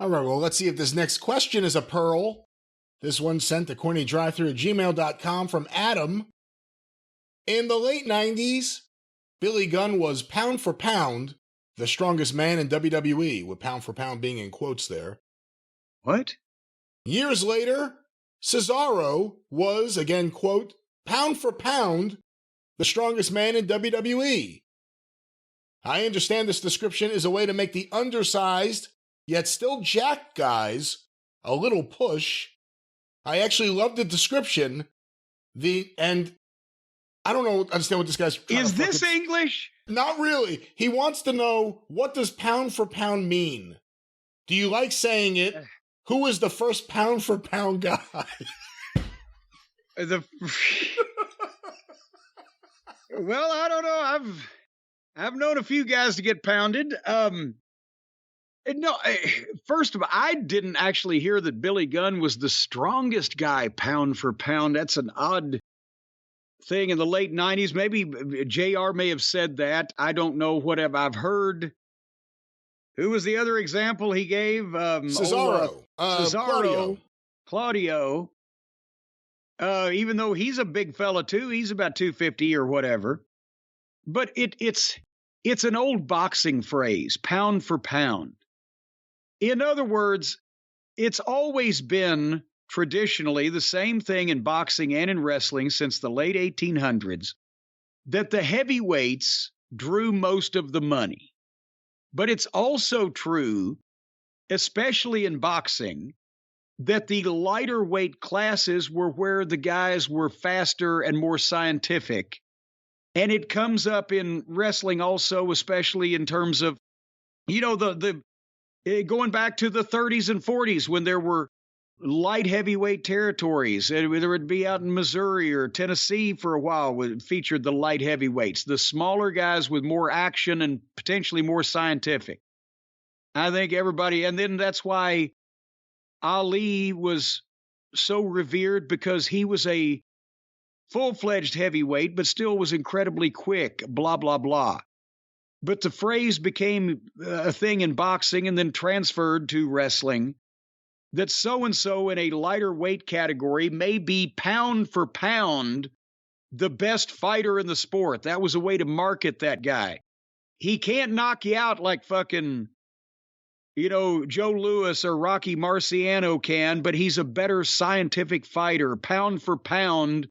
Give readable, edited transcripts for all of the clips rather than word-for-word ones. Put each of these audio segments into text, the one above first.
All right, well, let's see if this next question is a pearl. This one sent to CornyDriveThru@gmail.com from Adam. In the late 90s, Billy Gunn was pound for pound the strongest man in WWE, with pound for pound being in quotes there. What? Years later, Cesaro was, again, quote, pound for pound the strongest man in WWE. I understand this description is a way to make the undersized, yet still jacked guys a little push. I actually love the description. And I don't understand what this guy's trying Is this English? Not really. He wants to know, what does pound for pound mean? Do you like saying it? Who was the first pound for pound guy? Well, I don't know. I've known a few guys to get pounded. No, first of all, I didn't actually hear that Billy Gunn was the strongest guy pound for pound. That's an odd thing in the late 90s. Maybe JR may have said that. I don't know what I've heard. Who was the other example he gave? Cesaro. Claudio. Even though he's a big fella too, he's about 250 or whatever. But it's an old boxing phrase, pound for pound. In other words, it's always been traditionally the same thing in boxing and in wrestling since the late 1800s, that the heavyweights drew most of the money. But it's also true, especially in boxing, that the lighter weight classes were where the guys were faster and more scientific. And it comes up in wrestling also, especially in terms of, going back to the 30s and 40s when there were light heavyweight territories. Whether it would be out in Missouri or Tennessee for a while, featured the light heavyweights, the smaller guys with more action and potentially more scientific. I think everybody, and then that's why Ali was so revered, because he was a full-fledged heavyweight, but still was incredibly quick, blah, blah, blah. But the phrase became a thing in boxing and then transferred to wrestling, that so-and-so in a lighter weight category may be pound for pound the best fighter in the sport. That was a way to market that guy. He can't knock you out like fucking, Joe Louis or Rocky Marciano can, but he's a better scientific fighter. Pound for pound,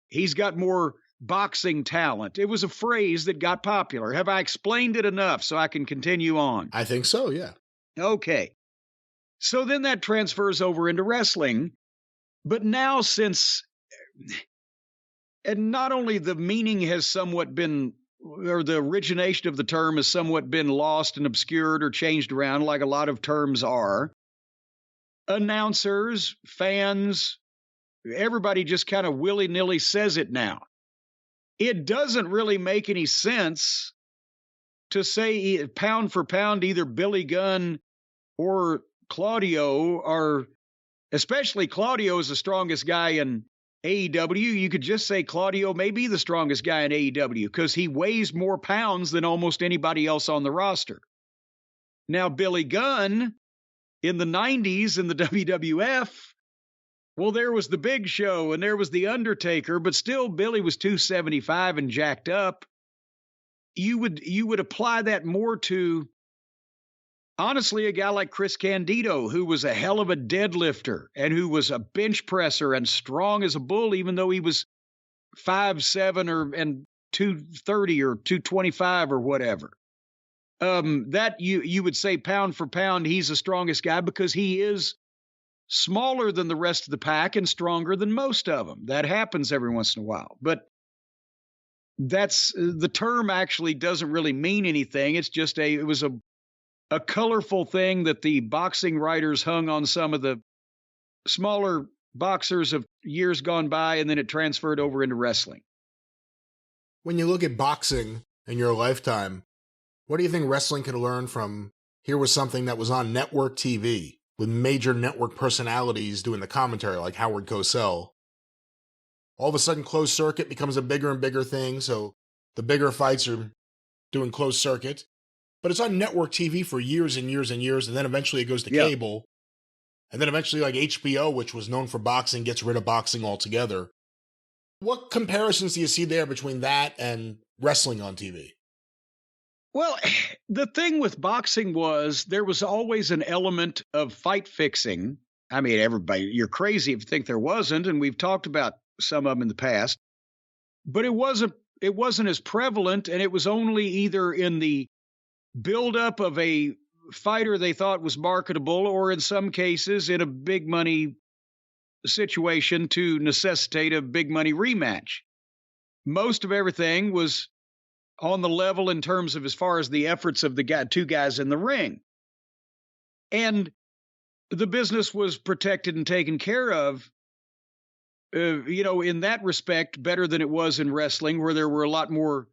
he's got more boxing talent. It was a phrase that got popular. Have I explained it enough so I can continue on? I think so, yeah. Okay. So then that transfers over into wrestling. But now and not only the meaning has somewhat been, or the origination of the term has somewhat been lost and obscured or changed around like a lot of terms are, announcers, fans, everybody just kind of willy-nilly says it now. It doesn't really make any sense to say pound for pound either Billy Gunn or Claudio, or especially Claudio is the strongest guy in AEW. You could just say Claudio may be the strongest guy in AEW because he weighs more pounds than almost anybody else on the roster. Now, Billy Gunn in the 90s in the WWF, well, there was the Big Show and there was the Undertaker, but still Billy was 275 and jacked up. You would apply that more to, honestly, a guy like Chris Candido, who was a hell of a deadlifter and who was a bench presser and strong as a bull, even though he was 5'7" and 230 or 225 or whatever. That you would say pound for pound, he's the strongest guy because he is smaller than the rest of the pack and stronger than most of them. That happens every once in a while. But that's the term actually doesn't really mean anything. It's just it was a colorful thing that the boxing writers hung on some of the smaller boxers of years gone by, and then it transferred over into wrestling. When you look at boxing in your lifetime, what do you think wrestling can learn from, here was something that was on network TV with major network personalities doing the commentary like Howard Cosell? All of a sudden, closed circuit becomes a bigger and bigger thing, so the bigger fights are doing closed circuit. but it's on network TV for years and years and years, and then eventually it goes to cable. And then eventually, like HBO, which was known for boxing, gets rid of boxing altogether. What comparisons do you see there between that and wrestling on TV? Well, the thing with boxing was there was always an element of fight fixing. I mean, everybody, you're crazy if you think there wasn't, and we've talked about some of them in the past. But it wasn't as prevalent, and it was only either in the buildup of a fighter they thought was marketable, or in some cases in a big money situation to necessitate a big money rematch. Most of everything was on the level in terms of as far as the efforts of the two guys in the ring. And the business was protected and taken care of, in that respect, better than it was in wrestling, where there were a lot more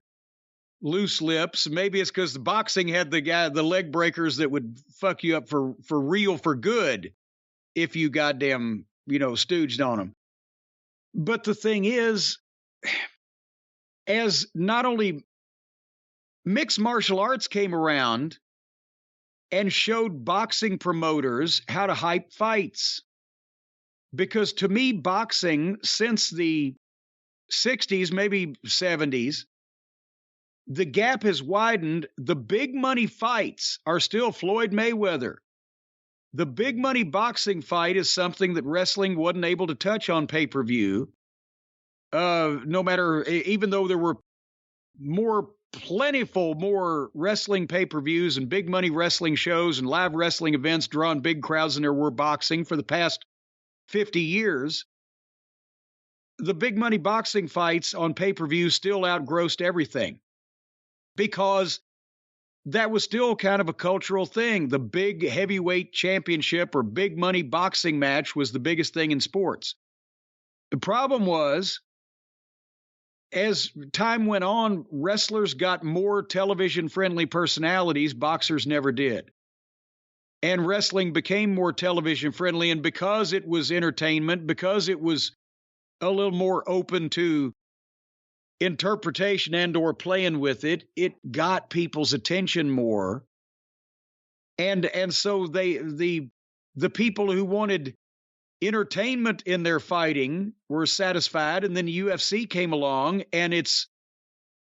loose lips. Maybe it's because the boxing had the leg breakers that would fuck you up for real, for good, if you goddamn, stooged on them. But the thing is, as not only mixed martial arts came around and showed boxing promoters how to hype fights. Because to me, boxing, since the 60s, maybe 70s, the gap has widened. The big money fights are still Floyd Mayweather. The big money boxing fight is something that wrestling wasn't able to touch on pay-per-view. No matter, even though there were more wrestling pay-per-views and big money wrestling shows and live wrestling events drawing big crowds than there were boxing for the past 50 years, the big money boxing fights on pay-per-view still outgrossed everything, because that was still kind of a cultural thing. The big heavyweight championship or big money boxing match was the biggest thing in sports. The problem was, as time went on, wrestlers got more television-friendly personalities. Boxers never did. And wrestling became more television-friendly, and because it was entertainment, because it was a little more open to interpretation and or playing with it, it got people's attention more. And so the people who wanted entertainment in their fighting were satisfied, and then the UFC came along, and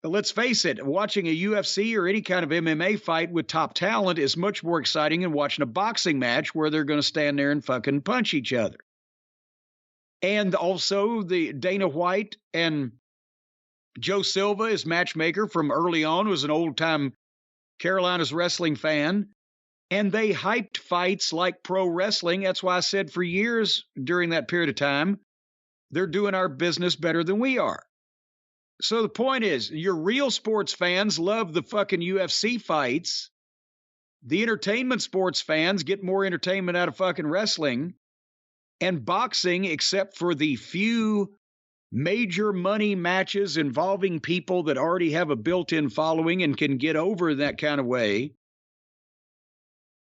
let's face it, watching a UFC or any kind of MMA fight with top talent is much more exciting than watching a boxing match where they're going to stand there and fucking punch each other. And also the Dana White and Joe Silva, his matchmaker from early on, was an old-time Carolinas wrestling fan. And they hyped fights like pro wrestling. That's why I said for years during that period of time, they're doing our business better than we are. So the point is, your real sports fans love the fucking UFC fights. The entertainment sports fans get more entertainment out of fucking wrestling. And boxing, except for the few major money matches involving people that already have a built-in following and can get over that kind of way,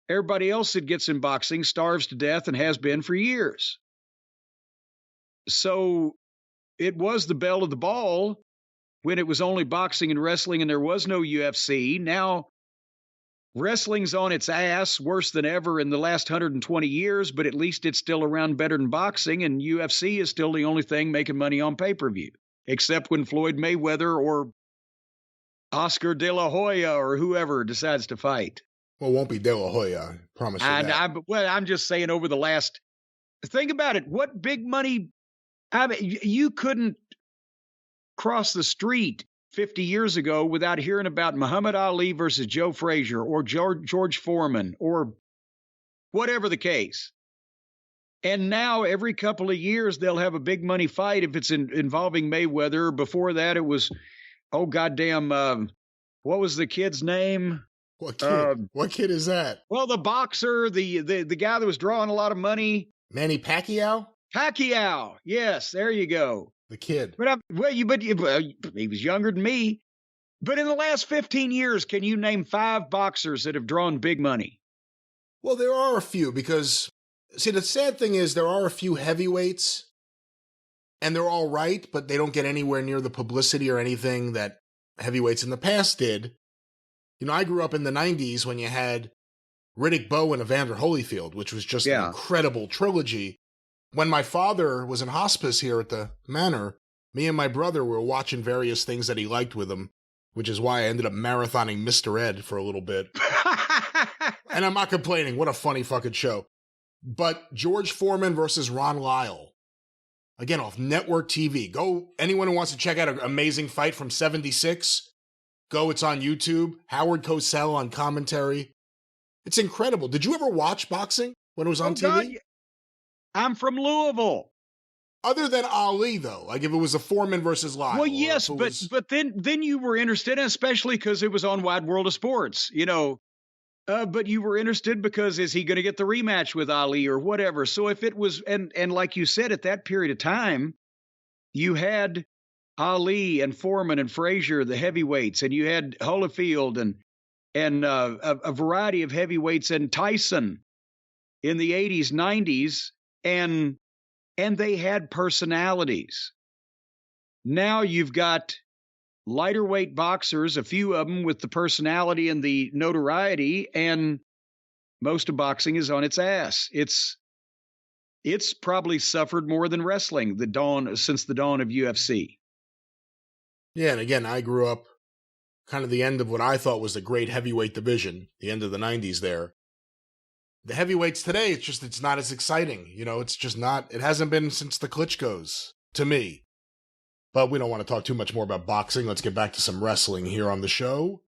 everybody else that gets in boxing starves to death and has been for years. So it was the belle of the ball when it was only boxing and wrestling and there was no UFC. Now wrestling's on its ass worse than ever in the last 120 years, but at least it's still around better than boxing, and UFC is still the only thing making money on pay-per-view, except when Floyd Mayweather or Oscar De La Hoya or whoever decides to fight. Well, it won't be De La Hoya, I promise you that. I'm just saying over the last, think about it, what big money, you couldn't cross the street 50 years ago without hearing about Muhammad Ali versus Joe Frazier or George Foreman or whatever the case. And now every couple of years they'll have a big money fight if it's involving Mayweather. Before that it was, what was the kid's name? What kid? What kid is that? Well, the boxer, the guy that was drawing a lot of money. Manny Pacquiao? Pacquiao. Yes, there you go. The kid. But he was younger than me. But in the last 15 years, can you name 5 boxers that have drawn big money? Well, there are a few because, see, the sad thing is there are a few heavyweights and they're all right, but they don't get anywhere near the publicity or anything that heavyweights in the past did. You know, I grew up in the 90s when you had Riddick Bowe and Evander Holyfield, which was just an incredible trilogy. When my father was in hospice here at the manor, me and my brother were watching various things that he liked with him, which is why I ended up marathoning Mr. Ed for a little bit. And I'm not complaining. What a funny fucking show. But George Foreman versus Ron Lyle. Again, off network TV. Go, anyone who wants to check out an amazing fight from 76, go, it's on YouTube. Howard Cosell on commentary. It's incredible. Did you ever watch boxing when it was on TV? God. I'm from Louisville. Other than Ali, though, like if it was a Foreman versus Lyle. Well, yes, but then you were interested, especially because it was on Wide World of Sports, you know. But you were interested because is he going to get the rematch with Ali or whatever? So if it was, and like you said, at that period of time, you had Ali and Foreman and Frazier, the heavyweights, and you had Holyfield and a variety of heavyweights, and Tyson in the 80s, 90s, and they had personalities. Now you've got lighter weight boxers, a few of them with the personality and the notoriety, and most of boxing is on its ass. It's probably suffered more than wrestling since the dawn of UFC. Yeah, and again, I grew up kind of the end of what I thought was the great heavyweight division, the end of the 90s there. The heavyweights today, it's not as exciting. You know, it's just not, it hasn't been since the Klitschko's, to me. But we don't want to talk too much more about boxing. Let's get back to some wrestling here on the show.